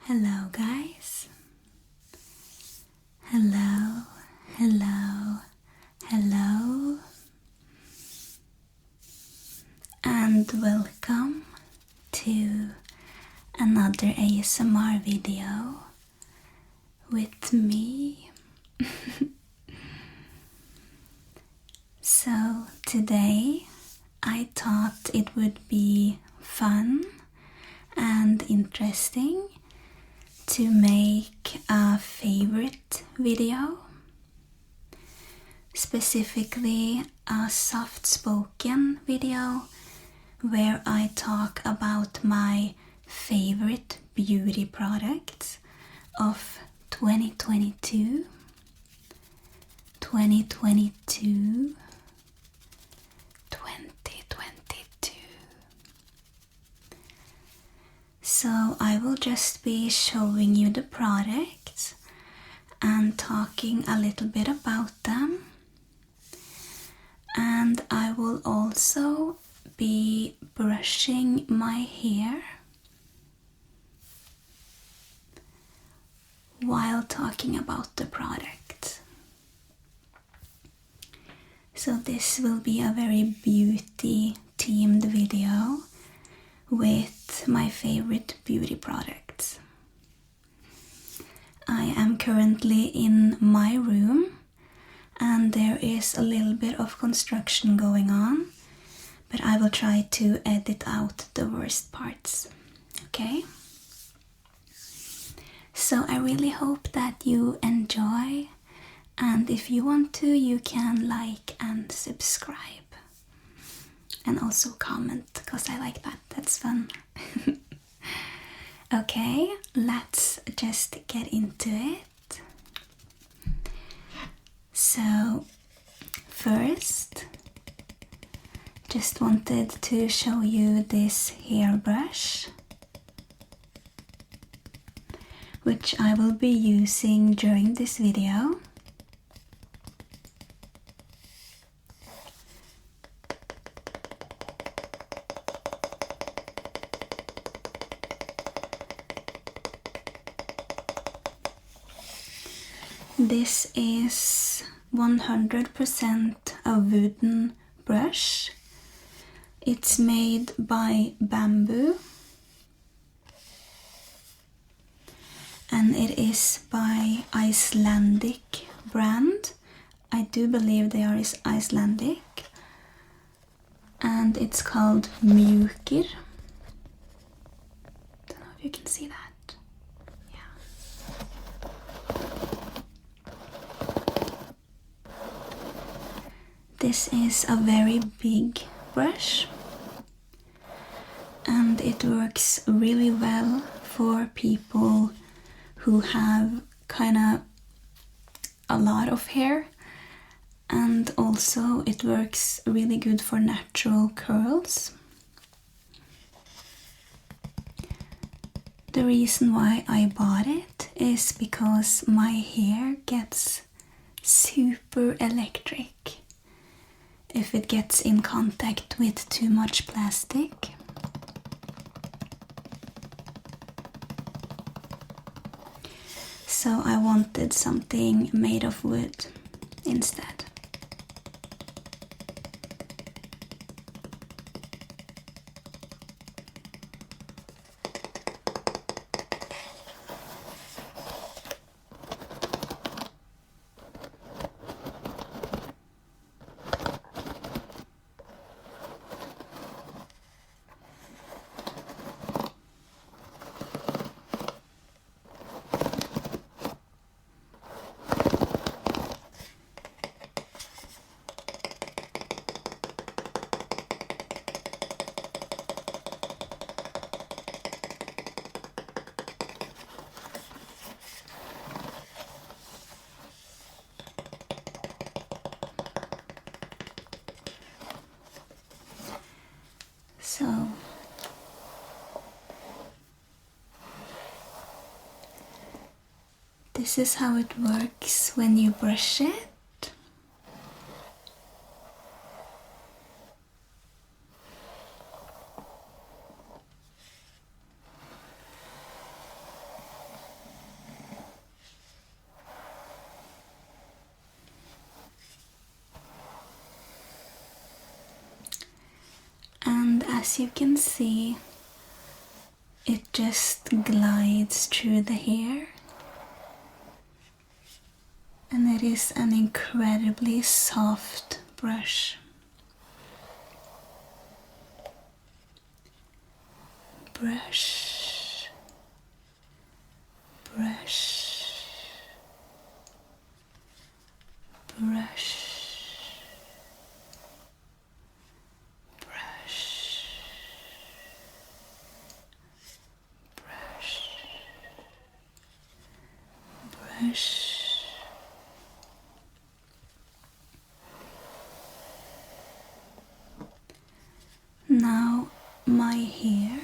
Hello guys. Hello, hello, hello. And welcome to another ASMR video with me. So today I thought it would be fun and interesting to make a favorite video, specifically a soft-spoken video where I talk about my favorite beauty products of 2022. So I will just be showing you the products and talking a little bit about them. And I will also be brushing my hair while talking about the product. So this will be a very beauty themed video with my favorite beauty products. I am currently in my room and there is a little bit of construction going on, but I will try to edit out the worst parts, okay? So I really hope that you enjoy, and if you want to, you can like and subscribe. And also comment, because I like that, that's fun. Okay, let's just get into it. So, first, just wanted to show you this hairbrush, which I will be using during this video. This is 100% a wooden brush. It's made by Bamboo and it is by Icelandic brand. I do believe they are Icelandic, and it's called Mjukir. Don't know if you can see that. This is a very big brush and it works really well for people who have kinda a lot of hair, and also it works really good for natural curls. The reason why I bought it is because my hair gets super electric if it gets in contact with too much plastic. So I wanted something made of wood instead. So this is how it works when you brush it. And as you can see, it just glides through the hair. And it is an incredibly soft brush. Brush, brush, brush, brush, brush, brush. Now my hair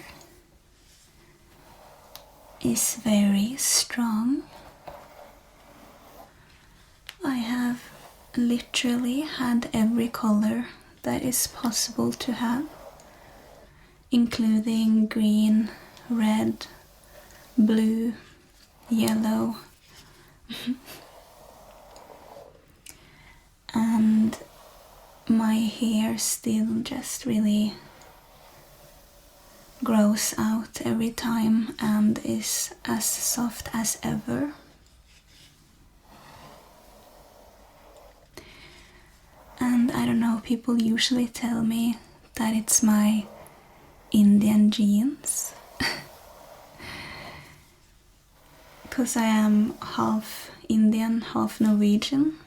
is very strong. I have literally had every color that is possible to have, including green, red, blue, yellow, and my hair still just really grows out every time and is as soft as ever. And I don't know, people usually tell me that it's my Indian genes, because I am half Indian, half Norwegian,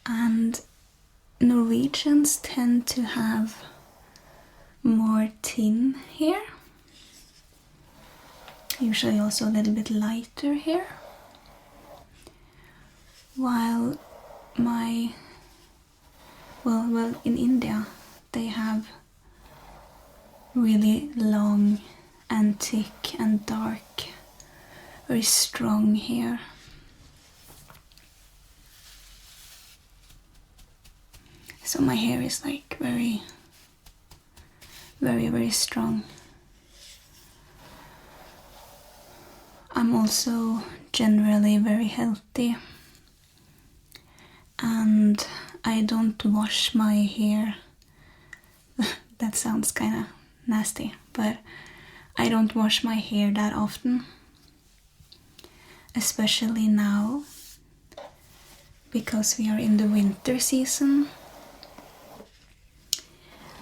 and Norwegians tend to have more thin hair, usually also a little bit lighter hair, while well in India they have really long and thick and dark, very strong hair. So my hair is like very, very strong. I'm also generally very healthy, and I don't wash my hair. That sounds kind of nasty, but I don't wash my hair that often, especially now because we are in the winter season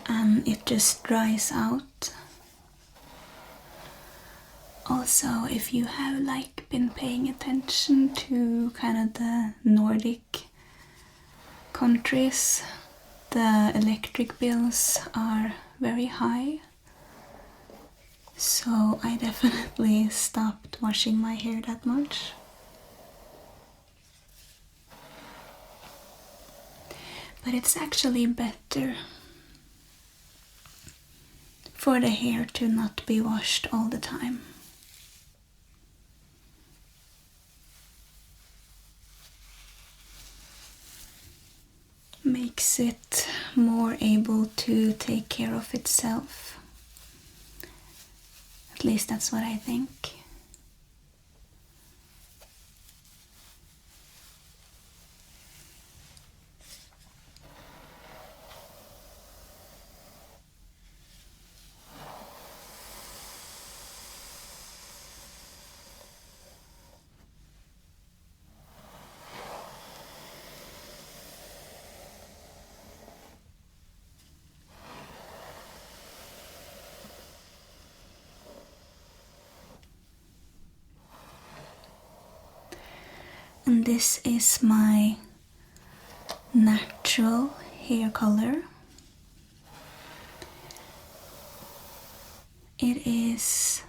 and it just dries out. Also, if you have like been paying attention to kind of the Nordic countries, the electric bills are very high. So I definitely stopped washing my hair that much. But it's actually better for the hair to not be washed all the time. Makes it more able to take care of itself. At least that's what I think. And this is my natural hair color. It is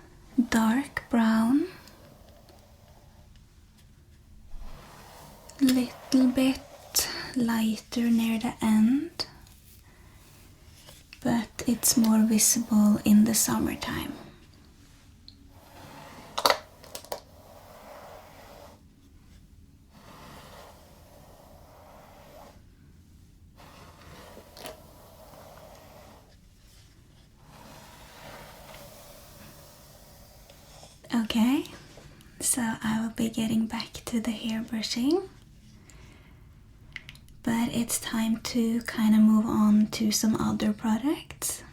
dark brown, little bit lighter near the end, but it's more visible in the summertime. Okay, so I will be getting back to the hair brushing. But But it's time to kind of move on to some other products.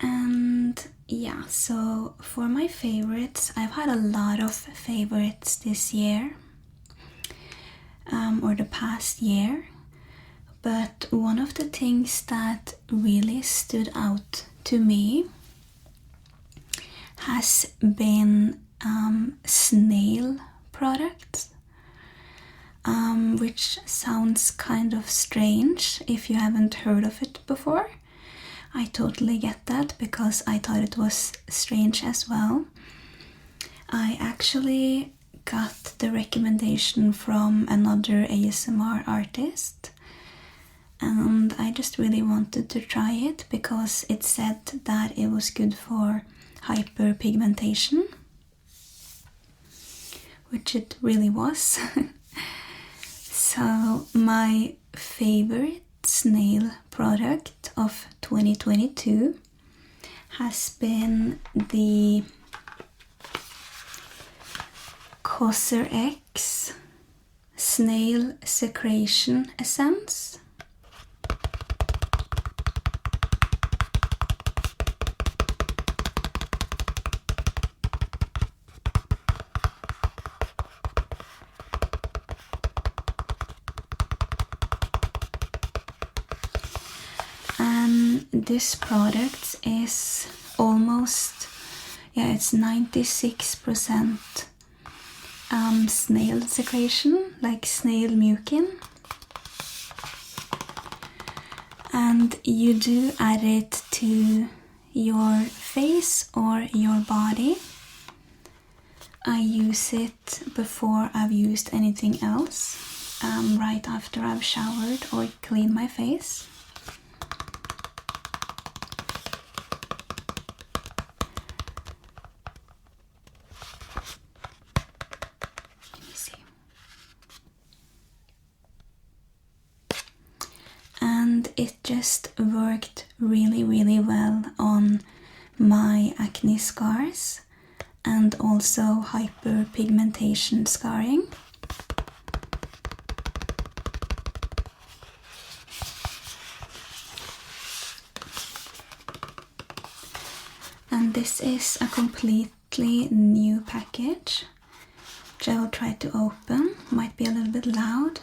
And yeah, so for my favorites, I've had a lot of favorites this year, or the past year. But one of the things that really stood out to me has been snail products, which sounds kind of strange if you haven't heard of it before. I totally get that because I thought it was strange as well. I actually got the recommendation from another ASMR artist, and I just really wanted to try it because it said that it was good for hyperpigmentation, which it really was. So my favorite snail product of 2022 has been the Cosrx Snail Secretion Essence. This product is almost, it's 96% snail secretion, like snail mucin. And you do add it to your face or your body. I use it before I've used anything else, right after I've showered or cleaned my face. And it just worked really, really well on my acne scars and also hyperpigmentation scarring. And this is a completely new package, which I will try to open. Might be a little bit loud.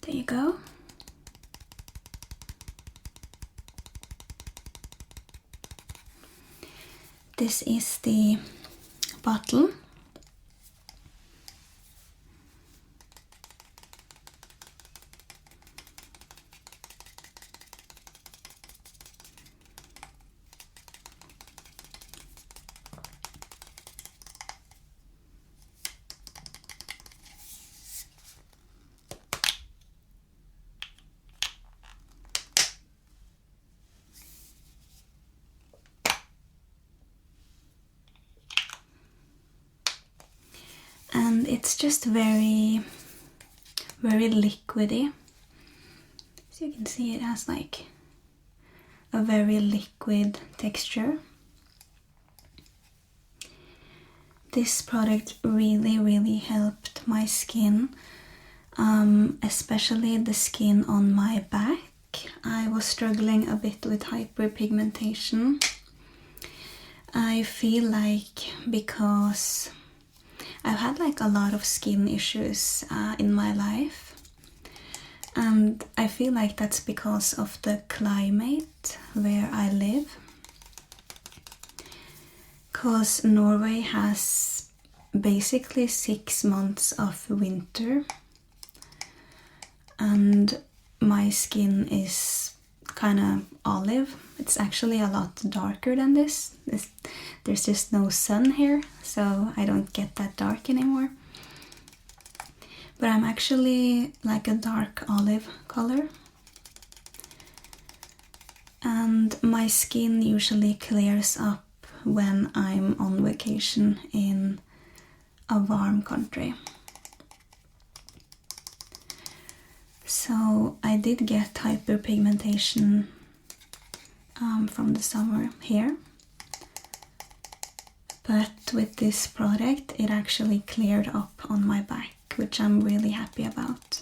There you go. This is the bottle. And it's just very, very liquidy. So you can see it has like a very liquid texture. This product really, really helped my skin, especially the skin on my back. I was struggling a bit with hyperpigmentation. I feel like because I've had like a lot of skin issues in my life, and I feel like that's because of the climate where I live. Because Norway has basically 6 months of winter, and my skin is kind of olive. It's actually a lot darker than this. There's just no sun here, so I don't get that dark anymore. But I'm actually like a dark olive color. And my skin usually clears up when I'm on vacation in a warm country. So I did get hyperpigmentation from the summer here. But with this product, it actually cleared up on my back, which I'm really happy about.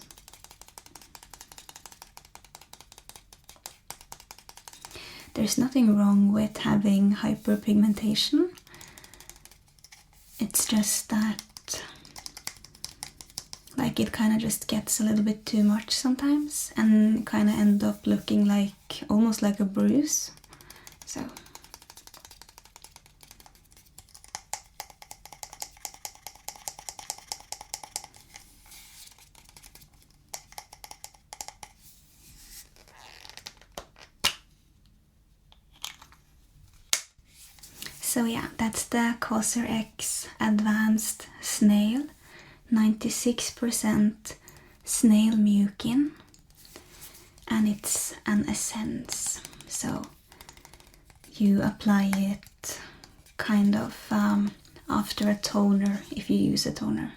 There's nothing wrong with having hyperpigmentation. It's just that like it kind of just gets a little bit too much sometimes and kind of end up looking like almost like a bruise. So yeah, that's the Cosrx Advanced Snail, 96% snail mucin, and it's an essence. So you apply it kind of after a toner if you use a toner.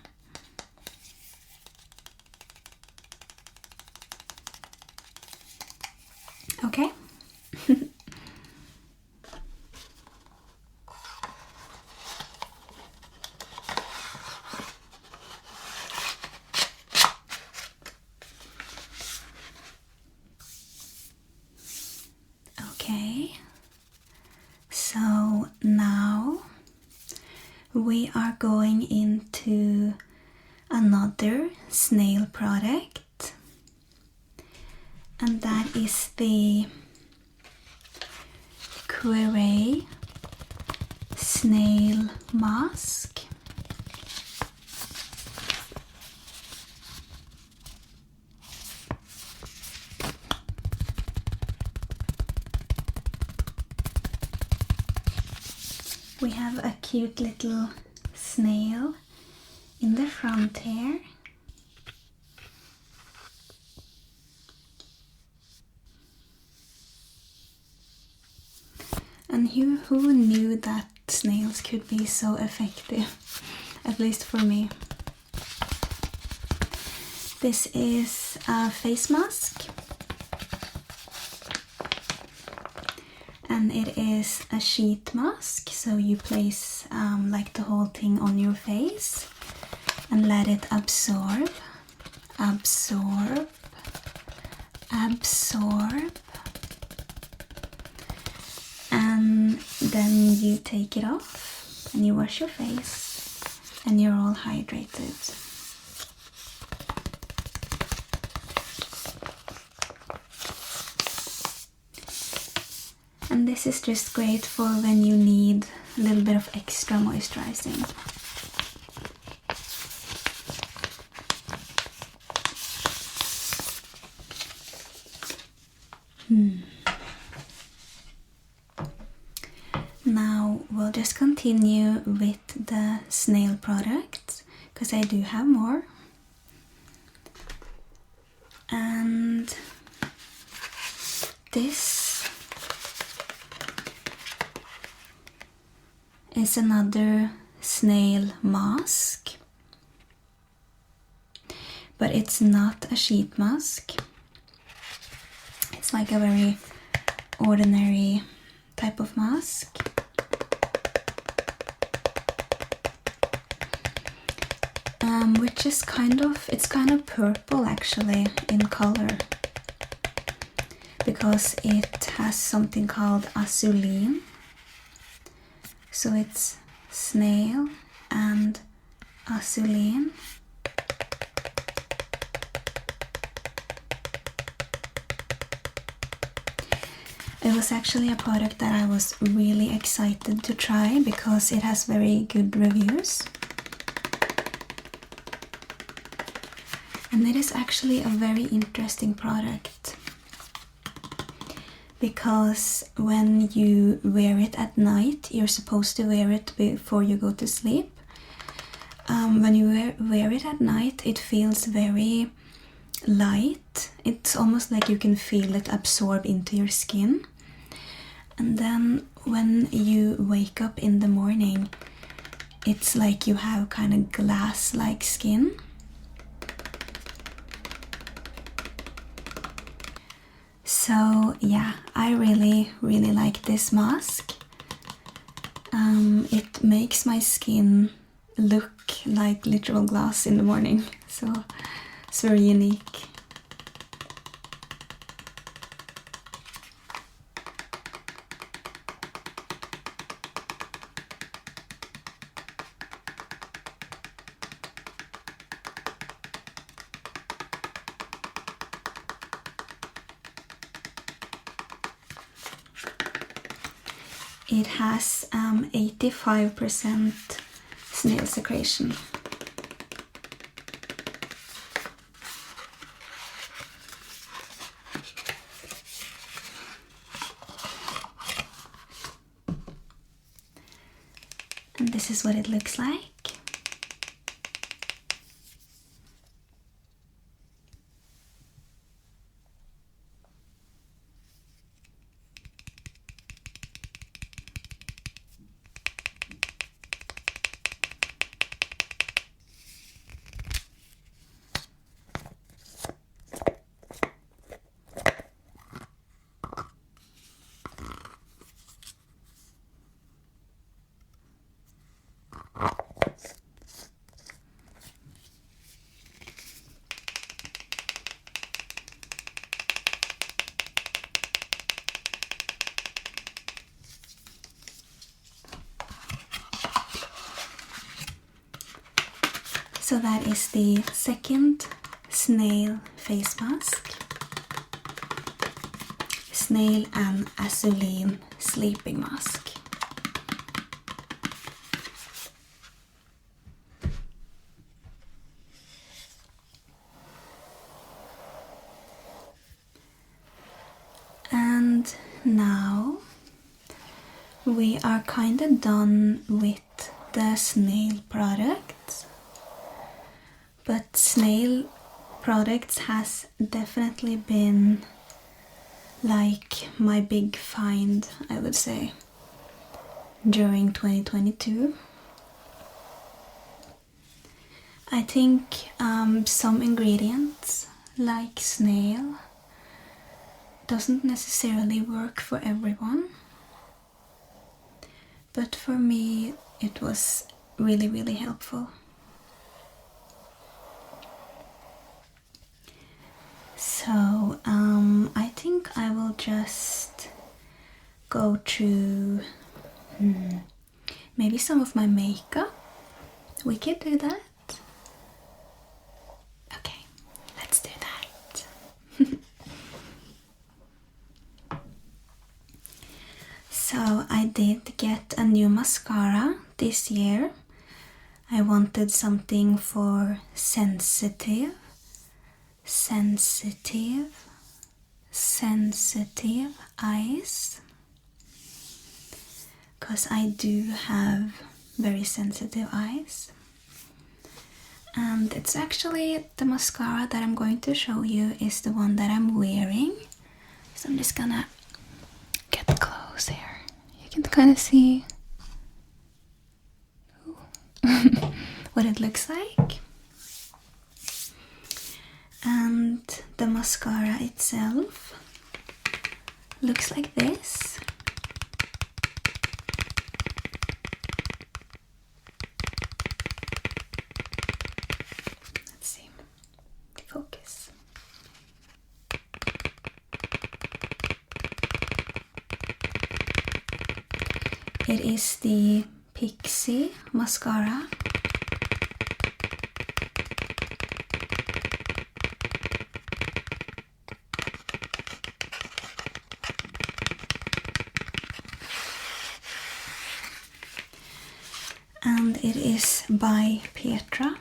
Okay. Okay, so now we are going into another snail product, and that is the Querey Snail Mask. We have a cute little snail in the front here. And who knew that snails could be so effective? At least for me. This is a face mask. And it is a sheet mask, so you place like the whole thing on your face and let it absorb, absorb, absorb. And then you take it off and you wash your face and you're all hydrated. And this is just great for when you need a little bit of extra moisturizing. Now we'll just continue with the snail products because I do have more. And this is another snail mask, but it's not a sheet mask. It's like a very ordinary type of mask. Which is it's kind of purple actually in color, because it has something called azulene. So it's snail and azulene. It was actually a product that I was really excited to try because it has very good reviews. And it is actually a very interesting product. because when you wear it at night, you're supposed to wear it before you go to sleep. When you wear it at night, it feels very light. It's almost like you can feel it absorb into your skin. And then when you wake up in the morning, it's like you have kind of glass-like skin. So yeah, I really like this mask. It makes my skin look like literal glass in the morning, so it's very unique. It has 85% snail secretion. And this is what it looks like. So that is the second snail face mask. Snail and Azulene sleeping mask. And now we are kind of done with the snail products. But snail products has definitely been like my big find, I would say, during 2022. I think some ingredients like snail doesn't necessarily work for everyone, but for me it was really helpful. So I think I will just go through maybe some of my makeup. We could do that. Okay, let's do that. So I did get a new mascara this year. I wanted something for sensitive eyes, because I do have very sensitive eyes. And it's actually the mascara that I'm going to show you is the one that I'm wearing. So I'm just gonna get close here. You can kind of see what it looks like. And the mascara itself looks like this. Let's see. Focus. It is the Pixie mascara. And it is by Petra.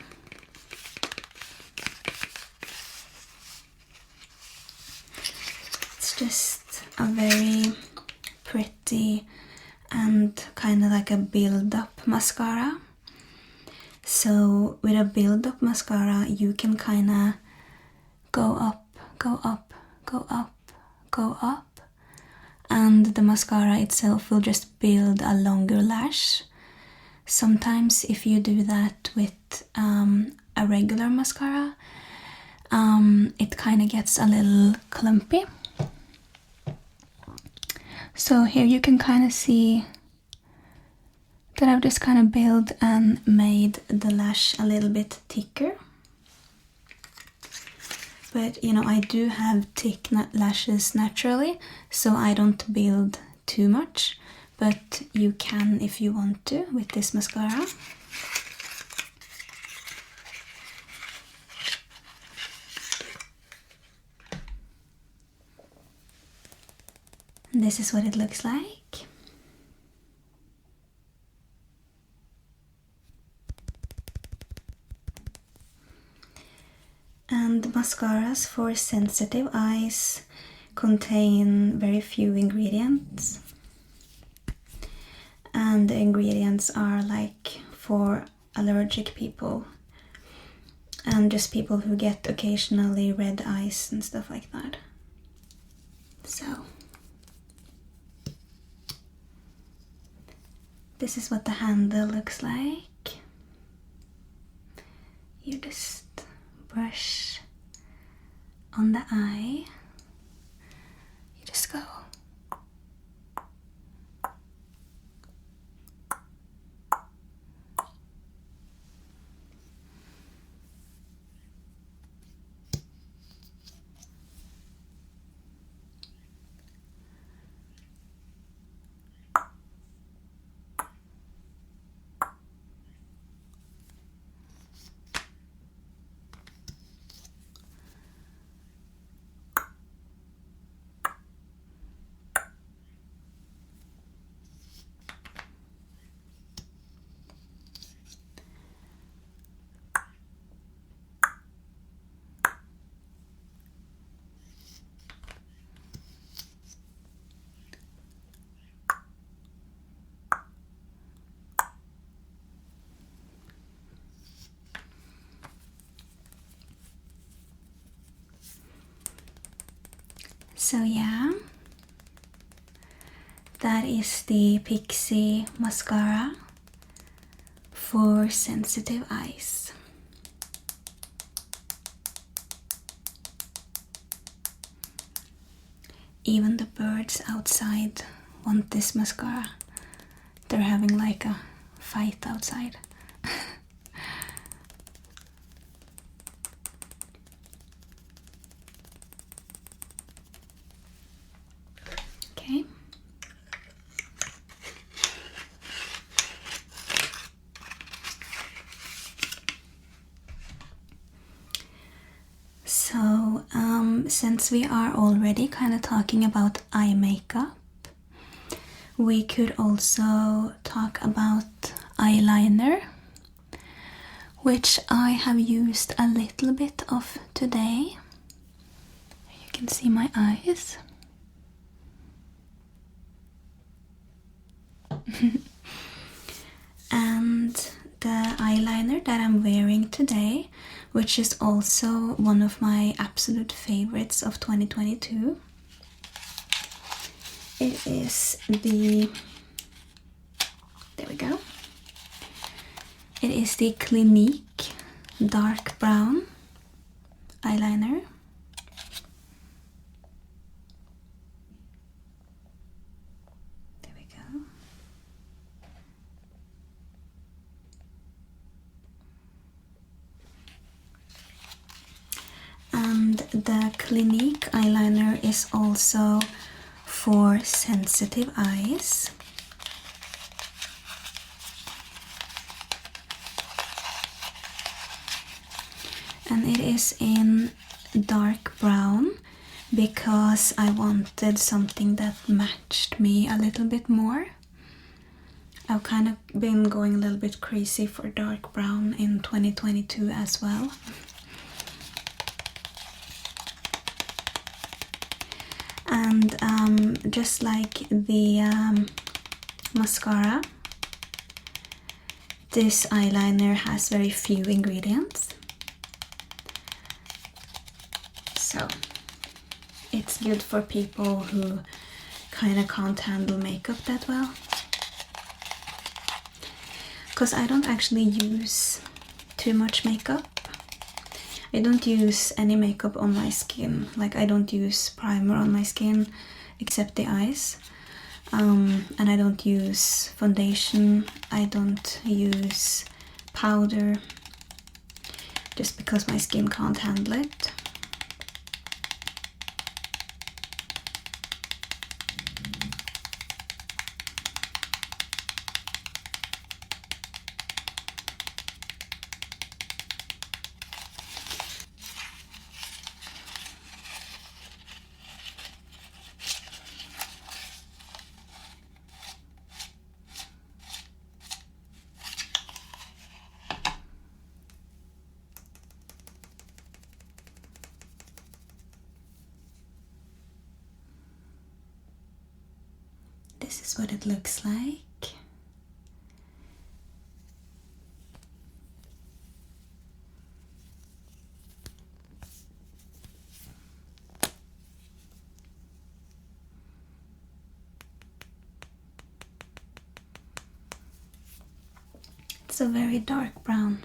It's just a very pretty and kind of like a build-up mascara. So with a build-up mascara you can kind of go up, go up, go up, go up, and the mascara itself will just build a longer lash. Sometimes if you do that with a regular mascara, it kind of gets a little clumpy. So here you can kind of see that I've just kind of built and made the lash a little bit thicker. But you know, I do have thick lashes naturally, so I don't build too much, but you can if you want to with this mascara. And this is what it looks like. And mascaras for sensitive eyes contain very few ingredients. And the ingredients are like for allergic people and just people who get occasionally red eyes and stuff like that. So this is what the handle looks like. You just brush on the eye. You just go. So yeah, that is the Pixi mascara for sensitive eyes. Even the birds outside want this mascara. They're having like a fight outside. Okay. So, since we are already kind of talking about eye makeup, we could also talk about eyeliner, which I have used a little bit of today. You can see my eyes. And the eyeliner that I'm wearing today, which is also one of my absolute favorites of 2022, it is the, there we go, it is the Clinique dark brown eyeliner. And the Clinique eyeliner is also for sensitive eyes. And it is in dark brown because I wanted something that matched me a little bit more. I've kind of been going a little bit crazy for dark brown in 2022 as well. And And just like the mascara, this eyeliner has very few ingredients, so it's good for people who kind of can't handle makeup that well. Because I don't actually use too much makeup. I don't use any makeup on my skin. Like, I don't use primer on my skin except the eyes. And I don't use foundation. I don't use powder, just because my skin can't handle it. This is what it looks like. It's a very dark brown.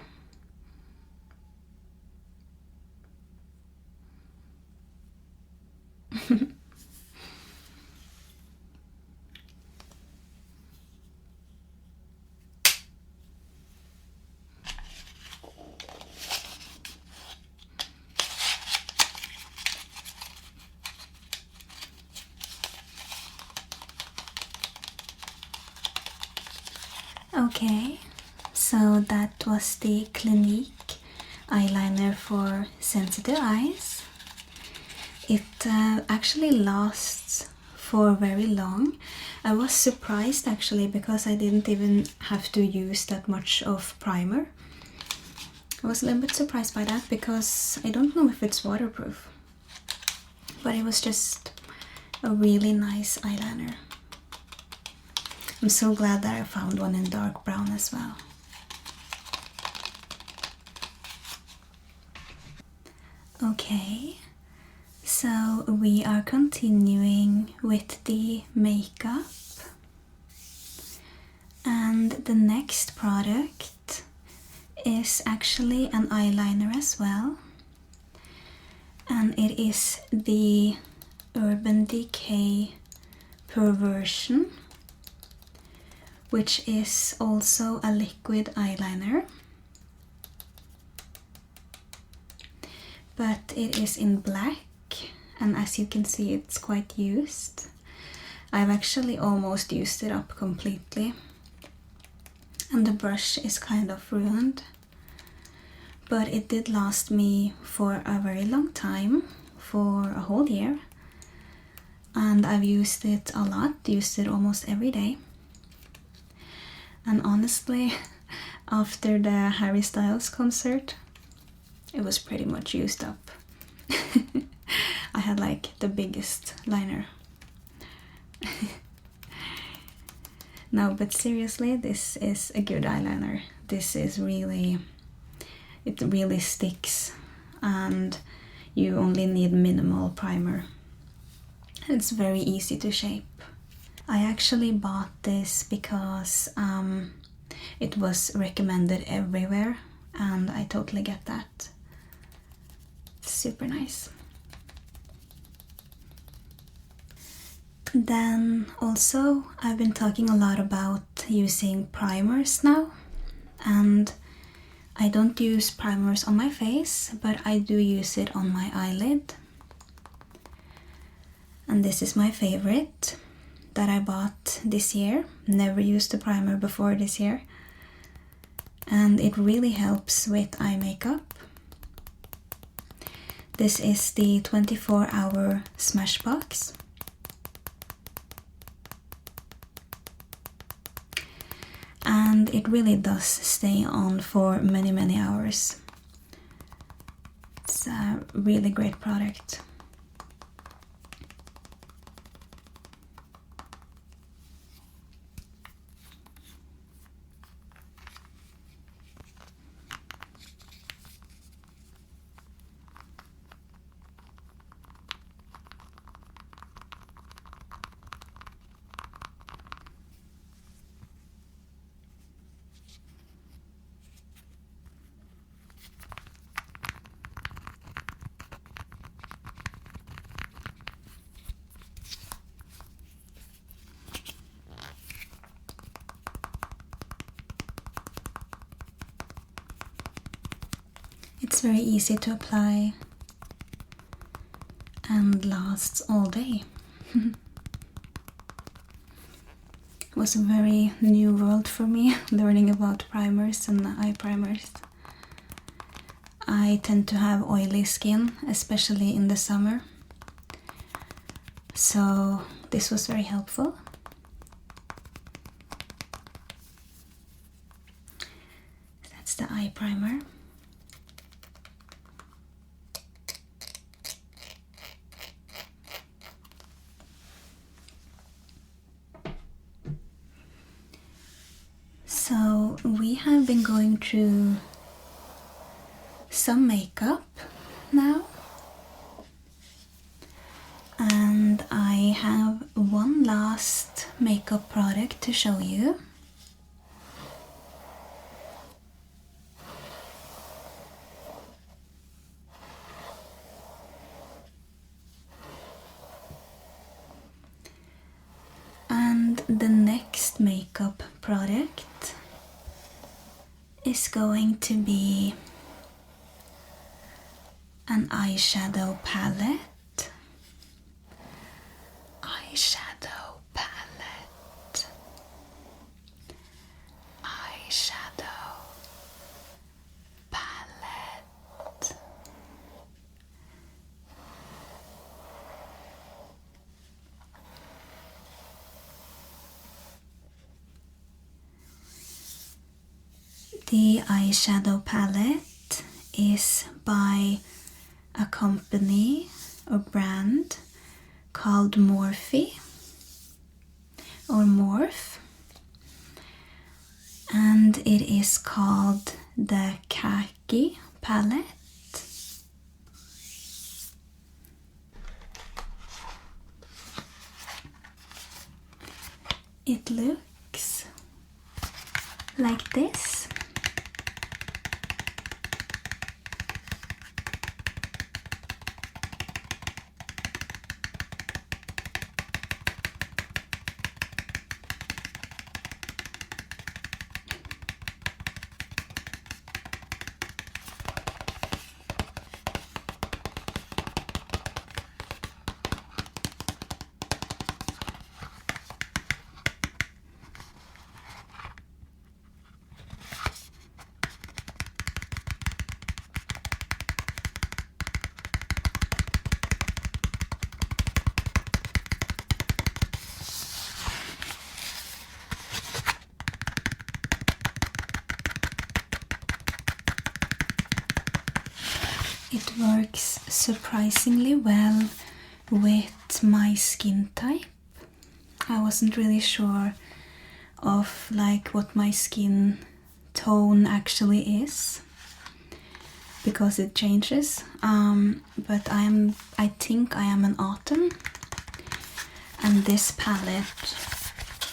Okay, so that was the Clinique eyeliner for sensitive eyes. It actually lasts for very long. I was surprised actually, because I didn't even have to use that much of primer. I was a little bit surprised by that, because I don't know if it's waterproof, but it was just a really nice eyeliner. I'm so glad that I found one in dark brown as well. Okay, so we are continuing with the makeup, and the next product is actually an eyeliner as well, and it is the Urban Decay Perversion, which is also a liquid eyeliner, but it is in black, and as you can see, it's quite used. I've actually almost used it up completely, and the brush is kind of ruined, but it did last me for a very long time, for a whole year, and I've used it a lot, used it almost every day. And honestly, after the Harry Styles concert, it was pretty much used up. I had like the biggest liner. No, but seriously, this is a good eyeliner. This is really, it really sticks, and you only need minimal primer. It's very easy to shape. I actually bought this because it was recommended everywhere, and I totally get that. It's super nice. Then also, I've been talking a lot about using primers now, and I don't use primers on my face, but I do use it on my eyelid. And this is my favorite that I bought this year. Never used a primer before this year, and it really helps with eye makeup. This is the 24-hour Smashbox, and it really does stay on for many hours. It's a really great product. It's very easy to apply and lasts all day. It was a very new world for me, learning about primers and eye primers. I tend to have oily skin, especially in the summer, so this was very helpful. That's the eye primer. So we have been going through some makeup now, and I have one last makeup product to show you. And the next makeup product is going to be an eyeshadow palette. Eyeshadow palette. Eyeshadow palette. The eyeshadow palette is by a company or brand called Morphe or Morph, and it is called the Khaki palette. It looks like this. It works surprisingly well with my skin type. I wasn't really sure of like what my skin tone actually is because it changes, but I think I am an autumn, and this palette,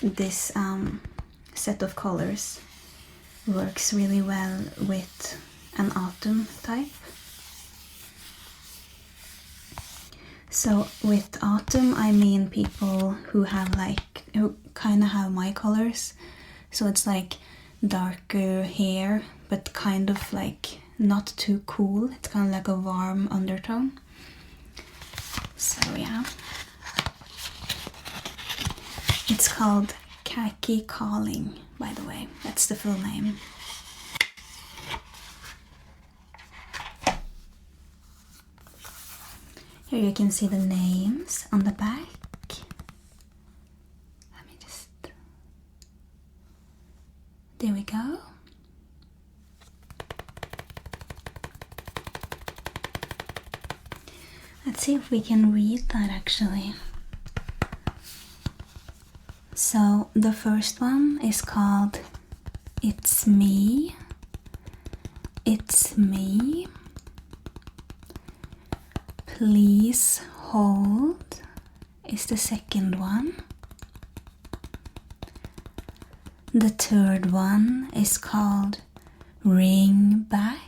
this set of colors works really well with an autumn type. So with autumn I mean people who kind of have my colors, so it's like darker hair but kind of like not too cool. It's kind of like a warm undertone. So yeah, it's called Khaki Calling, by the way. That's the full name. Here you can see the names on the back. Let me just... There we go. Let's see if we can read that actually. So the first one is called It's Me. It's Me. Please Hold is the second one. The third one is called Ring Back.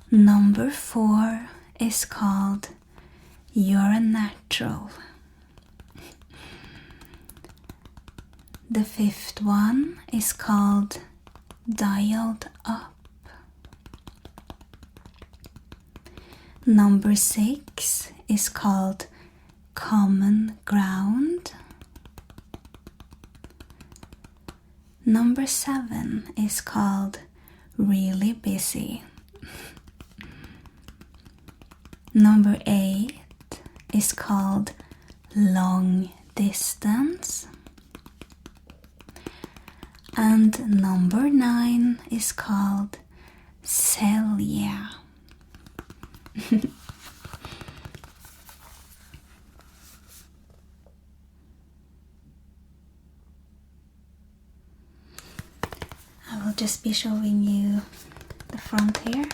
Number 4 is called You're a Natural. The 5th one is called Dialed Up. Number 6 is called Common Ground. Number 7 is called Really Busy. Number 8 is called Long Distance. And number 9 is called Cell Yeah. I will just be showing you the front here.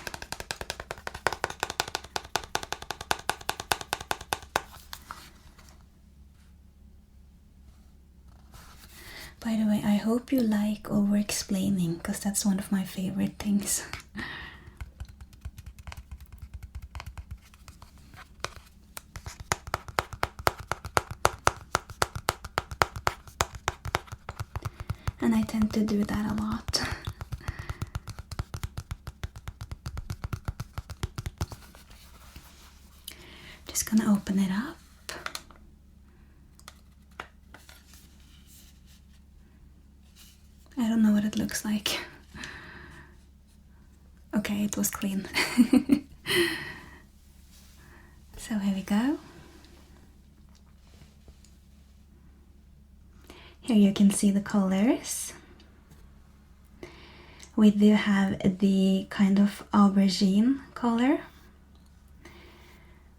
By the way, I hope you like over-explaining, because that's one of my favorite things. And I tend to do that a lot. Just gonna open it up. I don't know what it looks like. Okay, it was clean. So here we go. Here you can see the colors. We do have the kind of aubergine color,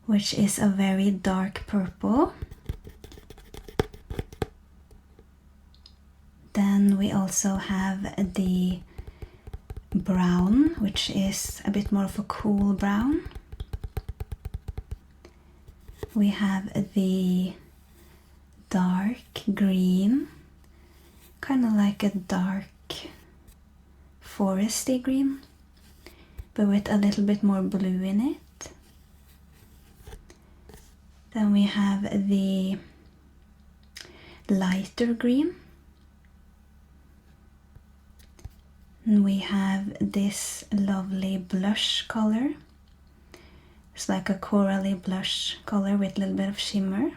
which is a very dark purple. Then we also have the brown, which is a bit more of a cool brown. We have the dark green, kind of like a dark foresty green, but with a little bit more blue in it. Then we have the lighter green. And we have this lovely blush color. It's like a corally blush color with a little bit of shimmer.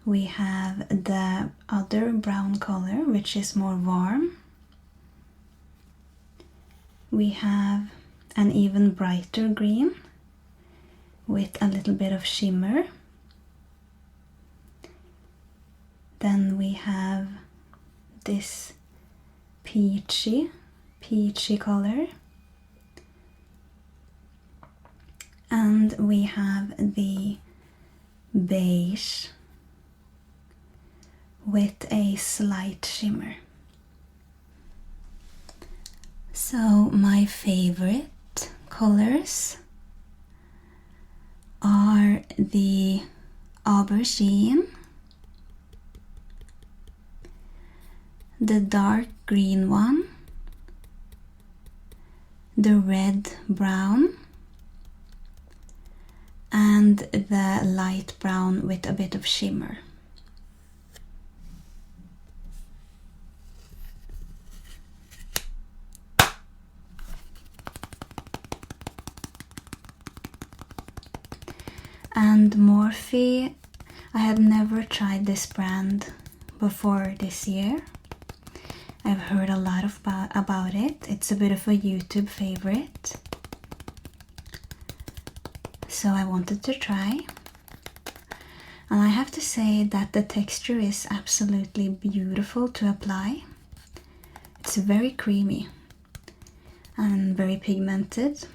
We have the other brown color, which is more warm. We have an even brighter green with a little bit of shimmer. Then we have this peachy color. And we have the beige with a slight shimmer. So my favorite colors are the aubergine, the dark green one, the red brown, and the light brown with a bit of shimmer. And Morphe, I had never tried this brand before this year. I've heard a lot about it. It's a bit of a YouTube favorite. So I wanted to try. And I have to say that the texture is absolutely beautiful to apply. It's very creamy and very pigmented.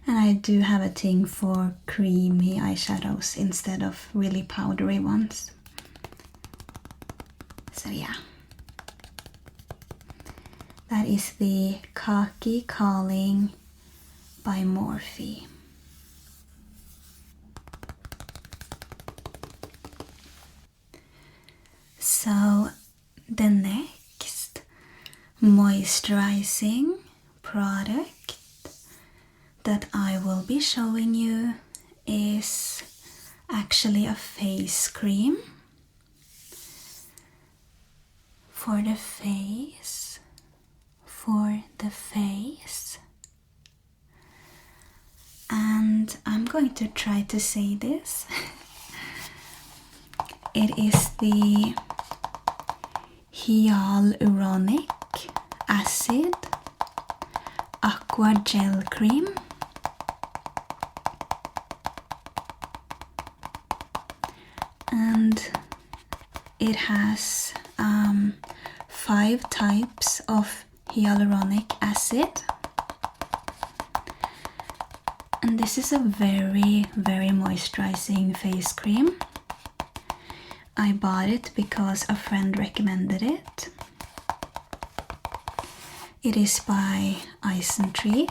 And I do have a thing for creamy eyeshadows instead of really powdery ones. So yeah, that is the Khaki Calling by Morphe. So the next moisturizing product that I will be showing you is actually a face cream, for the face, for the face. And I'm going to try to say this. It is the Hyaluronic Acid Aqua Gel Cream. And it has 5 types of hyaluronic acid. And this is a very, very moisturizing face cream. I bought it because a friend recommended it. It is by Isentree.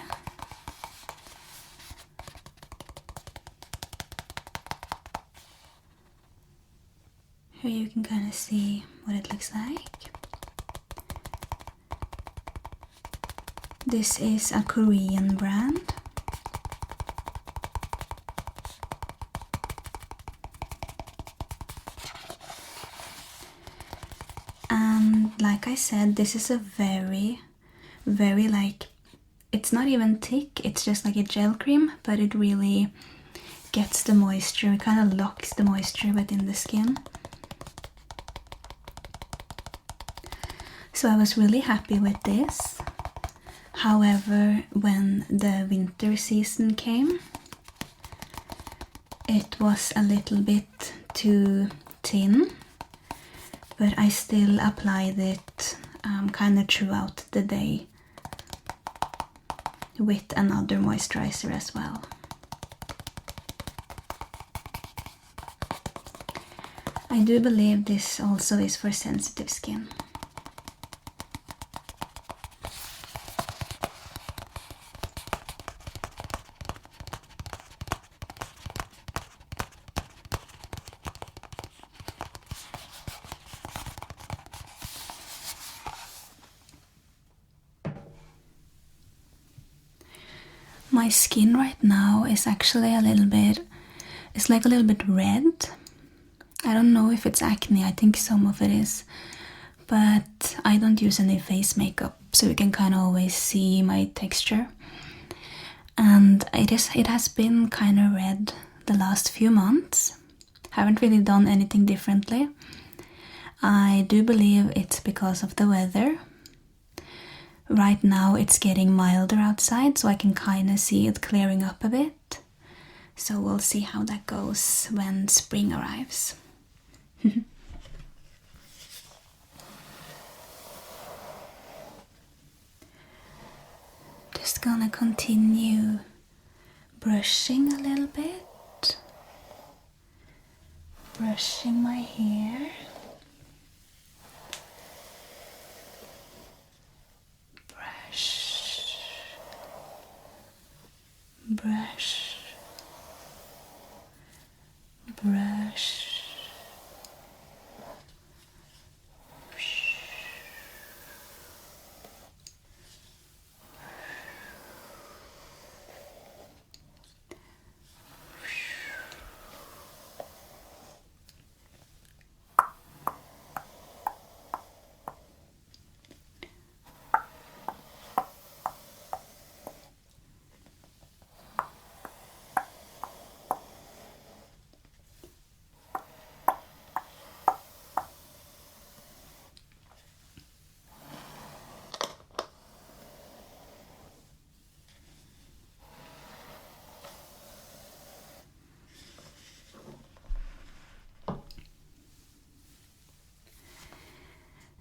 Here you can kind of see what it looks like. This is a Korean brand. And like I said, this is a very, very it's not even thick, it's just like a gel cream, but it really gets the moisture, it kind of locks the moisture within the skin. So I was really happy with this. However, when the winter season came, it was a little bit too thin, but I still applied it kind of throughout the day with another moisturizer as well. I do believe this also is for sensitive skin. My skin right now is actually a little bit red. I don't know if it's acne, I think some of it is. But I don't use any face makeup, so you can kind of always see my texture. And it has been kind of red the last few months. Haven't really done anything differently. I do believe it's because of the weather. Right now it's getting milder outside, so I can kind of see it clearing up a bit. So we'll see how that goes when spring arrives. Just gonna continue brushing a little bit. Brushing my hair. Brush, brush,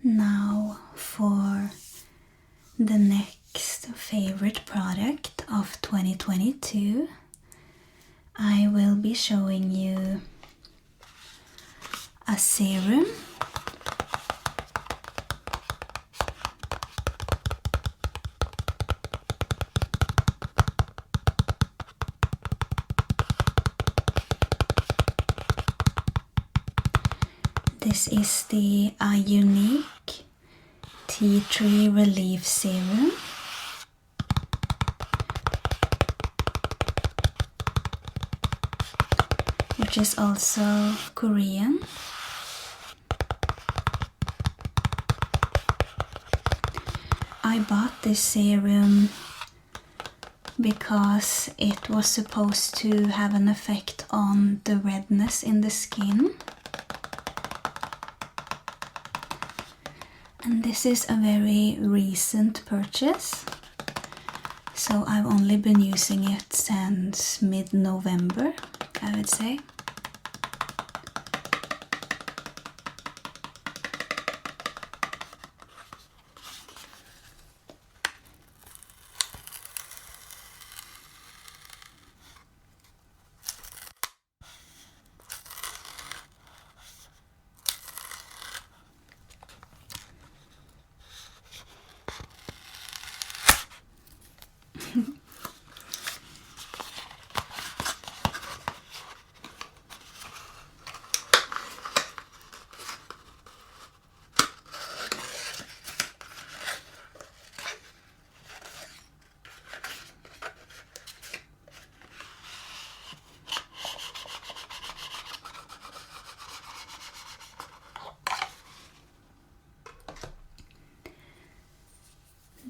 Now for the next favorite product of 2022, I will be showing you a serum. This is the Unique Tea Tree Relief Serum. Which is also Korean. I bought this serum because it was supposed to have an effect on the redness in the skin. And this is a very recent purchase, so I've only been using it since mid-November, I would say.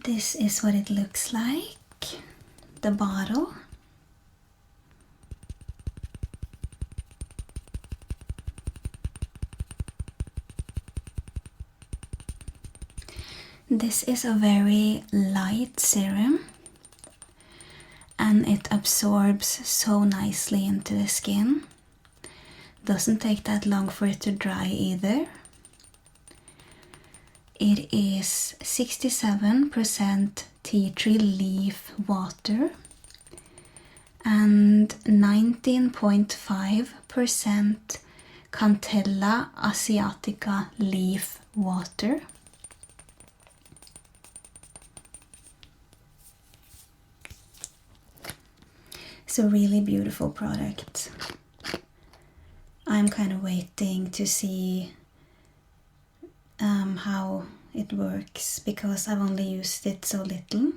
This is what it looks like, the bottle. This is a very light serum and it absorbs so nicely into the skin. Doesn't take that long for it to dry either. It is 67% tea tree leaf water and 19.5% Cantella asiatica leaf water. It's a really beautiful product. I'm kind of waiting to see how it works because I've only used it so little.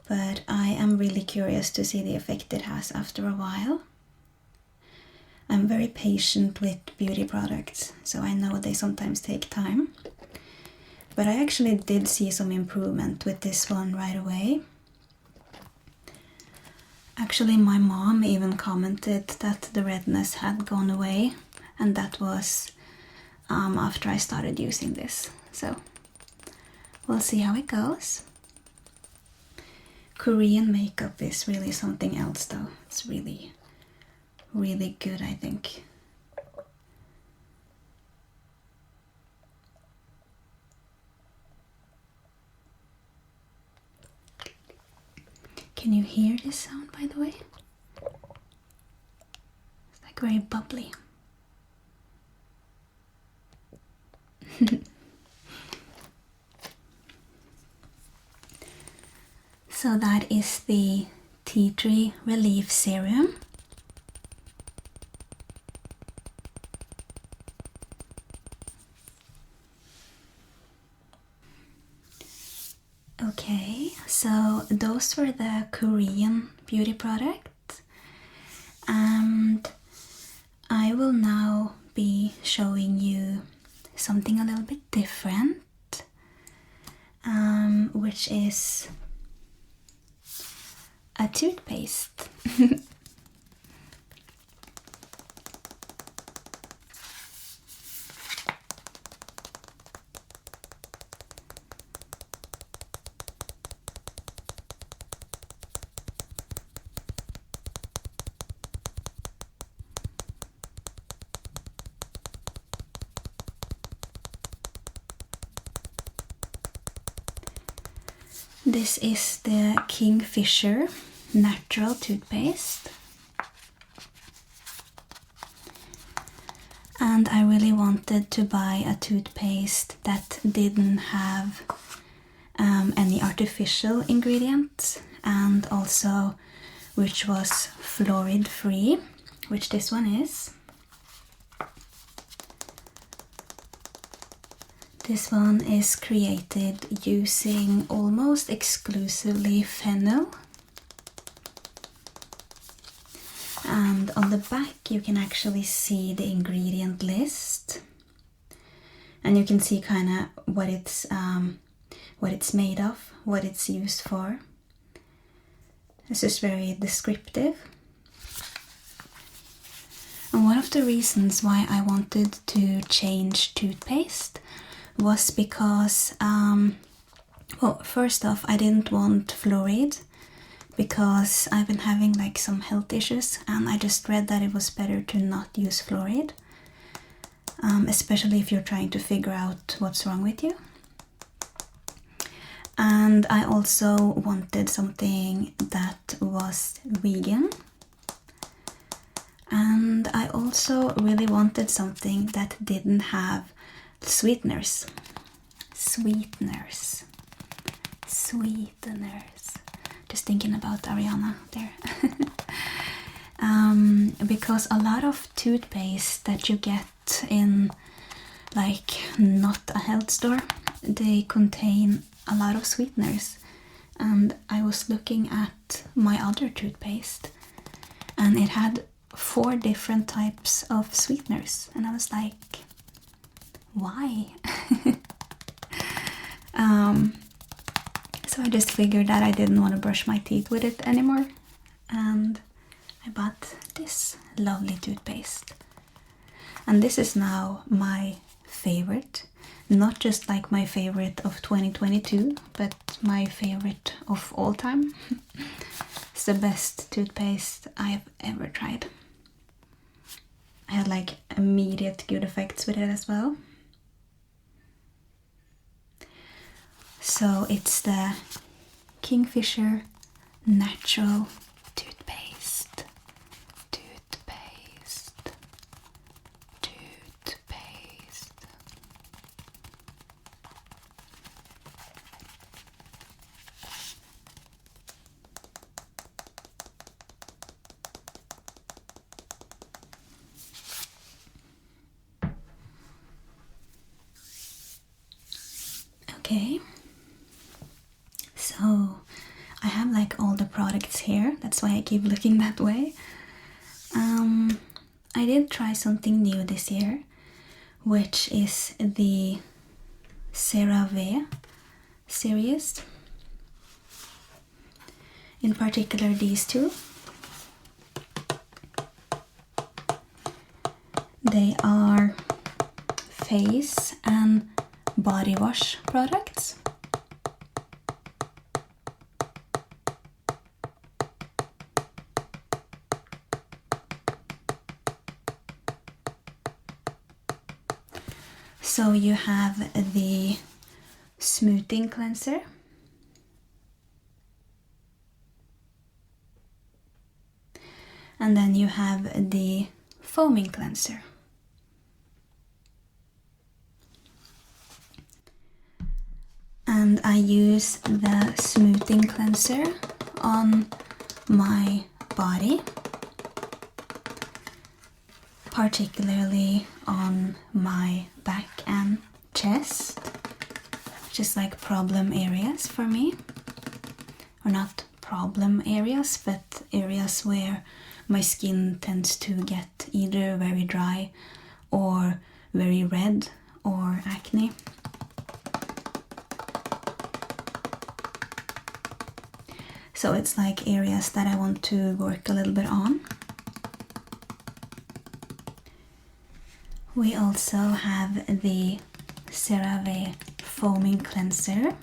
But I am really curious to see the effect it has after a while. I'm very patient with beauty products, so I know they sometimes take time. But I actually did see some improvement with this one right away. Actually, my mom even commented that the redness had gone away, and that was after I started using this. So we'll see how it goes. Korean makeup is really something else though. It's really, really good, I think. Can you hear this sound, by the way? It's like very bubbly. So that is the Tea Tree Relief Serum. Okay, so those were the Korean beauty products, and I will now be showing you something a little bit different, which is a toothpaste. This is the Kingfisher natural toothpaste, and I really wanted to buy a toothpaste that didn't have any artificial ingredients, and also which was fluoride free, which this one is. This one is created using almost exclusively fennel. And on the back you can actually see the ingredient list. And you can see kind of what what it's made of, what it's used for. This is very descriptive. And one of the reasons why I wanted to change toothpaste was because, well, first off, I didn't want fluoride because I've been having like some health issues, and I just read that it was better to not use fluoride, especially if you're trying to figure out what's wrong with you. And I also wanted something that was vegan. And I also really wanted something that didn't have sweeteners. Sweeteners. Just thinking about Ariana there. Because a lot of toothpaste that you get in like not a health store, they contain a lot of sweeteners. And I was looking at my other toothpaste, and it had 4 different types of sweeteners, and I was like, why? So I just figured that I didn't want to brush my teeth with it anymore, and I bought this lovely toothpaste. And this is now my favorite, not just like my favorite of 2022, but my favorite of all time. It's the best toothpaste I've ever tried. I had like immediate good effects with it as well. So it's the Kingfisher Natural Toothpaste. Okay. So I have like all the products here, that's why I keep looking that way. I did try something new this year, which is the CeraVe series. In particular these two. They are face and body wash products. So you have the smoothing cleanser, and then you have the foaming cleanser. And I use the smoothing cleanser on my body, particularly on my back and chest, which is like problem areas for me. Or not problem areas, but areas where my skin tends to get either very dry or very red or acne. So it's like areas that I want to work a little bit on. We also have the CeraVe foaming cleanser.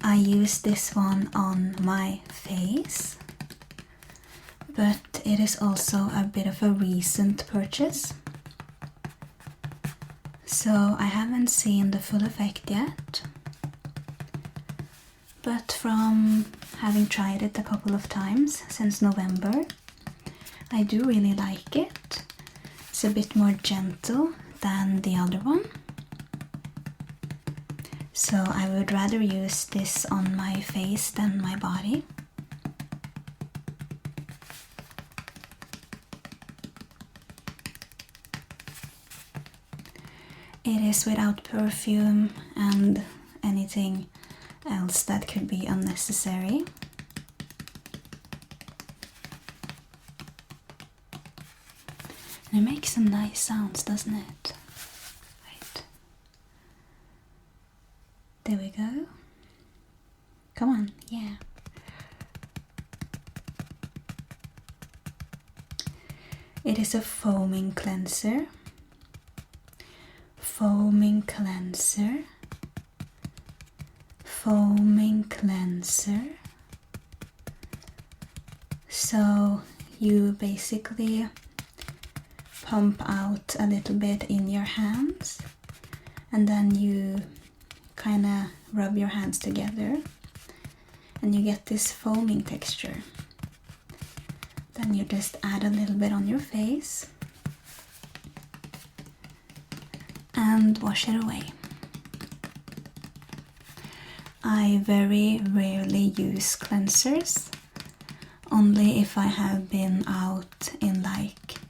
I use this one on my face, but it is also a bit of a recent purchase. So I haven't seen the full effect yet, but from having tried it a couple of times since November, I do really like it. It's a bit more gentle than the other one. So I would rather use this on my face than my body. It is without perfume and anything else that could be unnecessary. And it makes some nice sounds, doesn't it? Right. There we go. Come on, yeah. It is a foaming cleanser. Foaming cleanser. Foaming cleanser. So you basically pump out a little bit in your hands and then you kind of rub your hands together and you get this foaming texture. Then you just add a little bit on your face and wash it away. I very rarely use cleansers, only if I have been out in like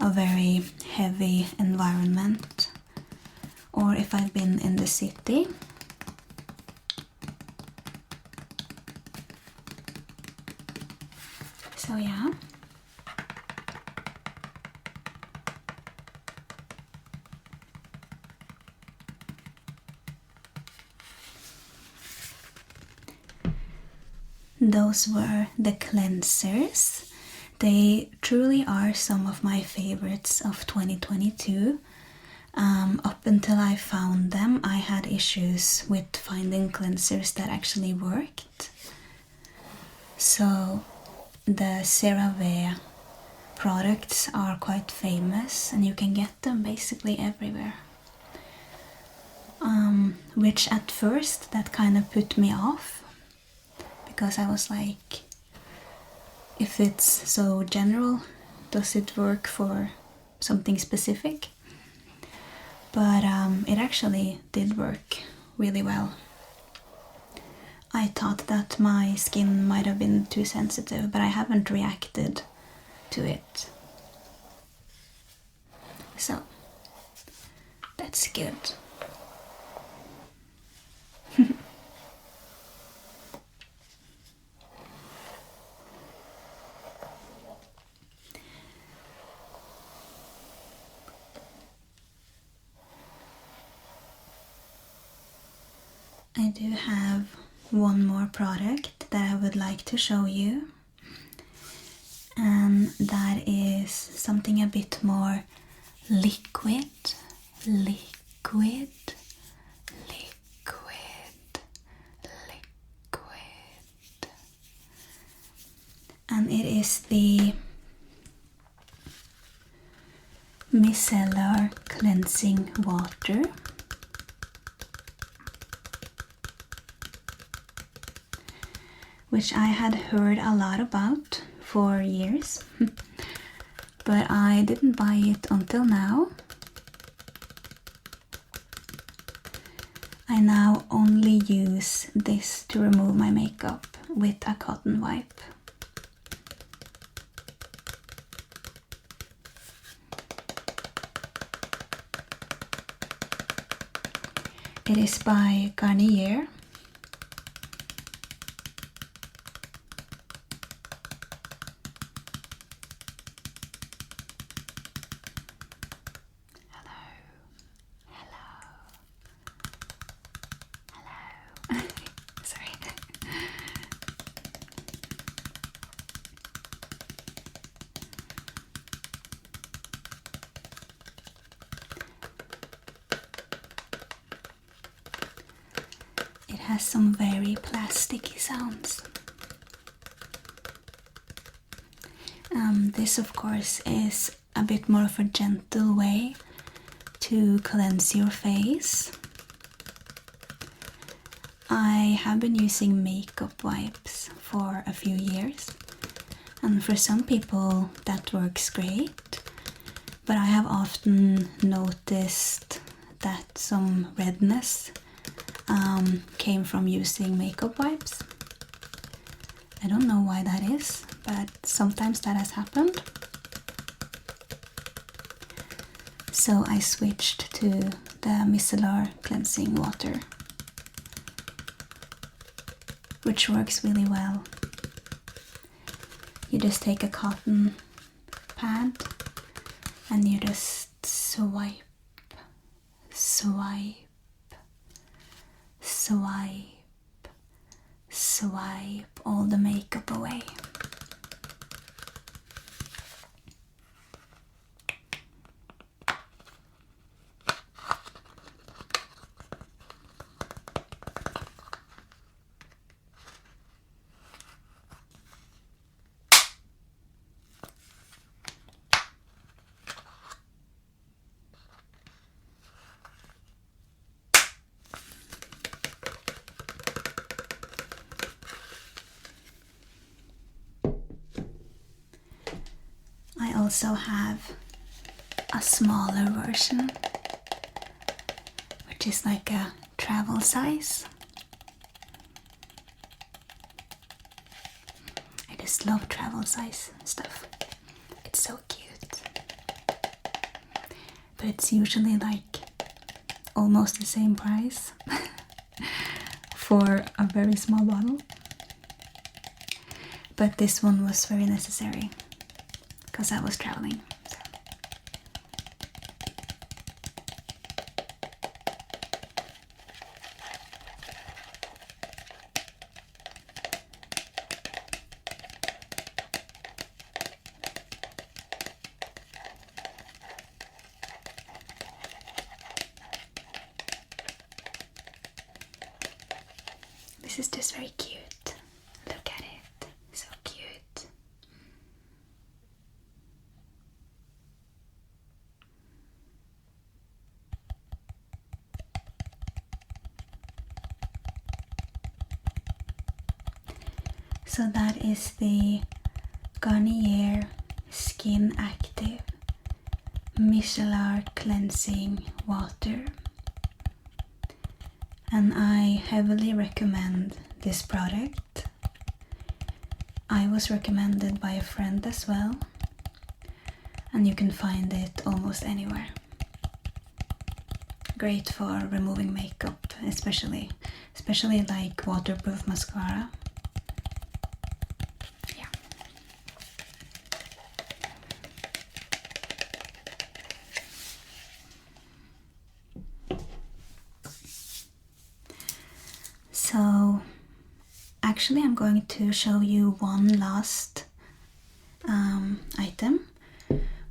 a very heavy environment or if I've been in the city. So yeah. Those were the cleansers. They truly are some of my favorites of 2022. Up until I found them, I had issues with finding cleansers that actually worked. So the CeraVe products are quite famous and you can get them basically everywhere. Which at first that kind of put me off because I was like, if it's so general, does it work for something specific? But it actually did work really well. I thought that my skin might have been too sensitive, but I haven't reacted to it. So, that's good. I do have one more product that I would like to show you, and that is something a bit more liquid, liquid, liquid, liquid, and it is the Micellar Cleansing Water. Which I had heard a lot about for years, but I didn't buy it until now. I now only use this to remove my makeup with a cotton wipe. It is by Garnier. It has some very plasticky sounds. This of course is a bit more of a gentle way to cleanse your face. I have been using makeup wipes for a few years, and for some people that works great, but I have often noticed that some redness came from using makeup wipes. I don't know why that is, but sometimes that has happened. So I switched to the Micellar Cleansing Water, which works really well. You just take a cotton pad and you just swipe, swipe, swipe, swipe all the makeup away. I also have a smaller version, which is like a travel size. I just love travel size stuff. It's so cute. But it's usually like almost the same price for a very small bottle. But this one was very necessary because I was traveling. So. This is just very cute. Look at it. So cute. So that is the Garnier Skin Active Micellar Cleansing Water. And I heavily recommend this product. I was recommended by a friend as well, and you can find it almost anywhere. Great for removing makeup, especially like waterproof mascara. Yeah. So actually I'm going to show you one last item,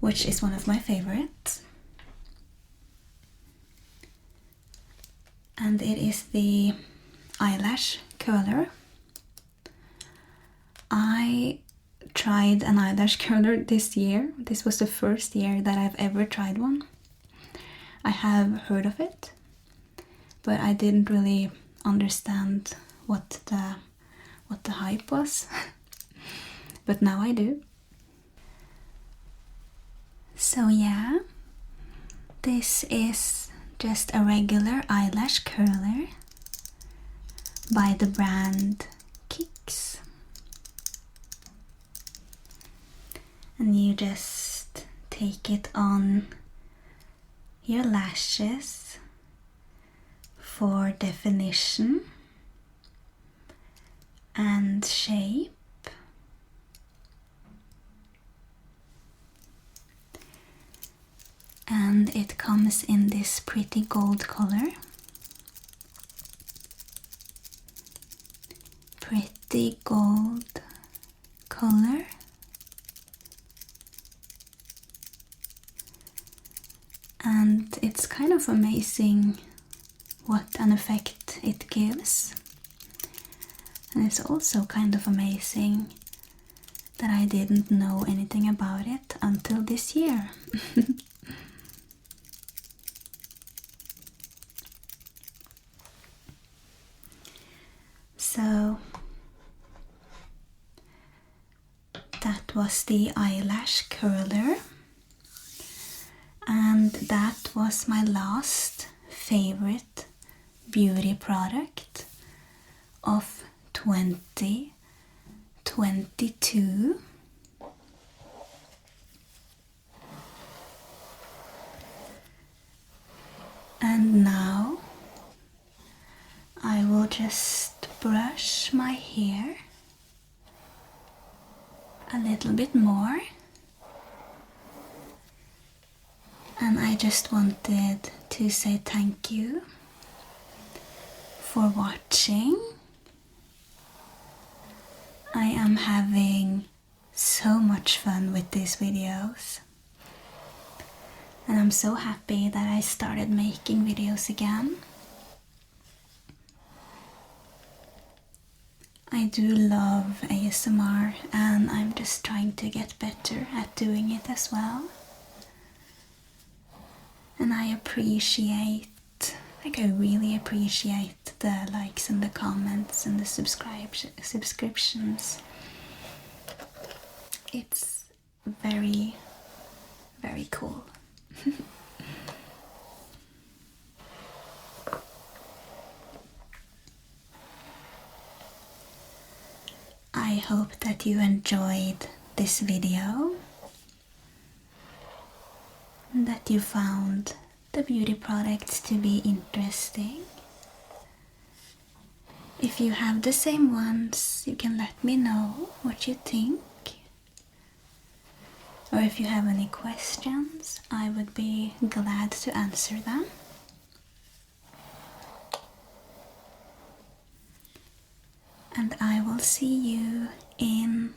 which is one of my favorites. And it is the eyelash curler. I tried an eyelash curler this year. This was the first year that I've ever tried one. I have heard of it, but I didn't really understand what the hype was. But now I do. So yeah, this is just a regular eyelash curler by the brand Kicks. And you just take it on your lashes for definition and shape. And it comes in this pretty gold color. Pretty gold color. And it's kind of amazing what an effect it gives. And it's also kind of amazing that I didn't know anything about it until this year. So that was the eyelash curler, and that was my last favorite beauty product of 2022. And now I will just brush my hair a little bit more. And I just wanted to say thank you for watching. I am having so much fun with these videos. And I'm so happy that I started making videos again. I do love ASMR and I'm just trying to get better at doing it as well. And I really appreciate the likes and the comments and the subscriptions. It's very, very cool. I hope that you enjoyed this video, and that you found the beauty products to be interesting. If you have the same ones, you can let me know what you think. Or if you have any questions, I would be glad to answer them. And I will see you in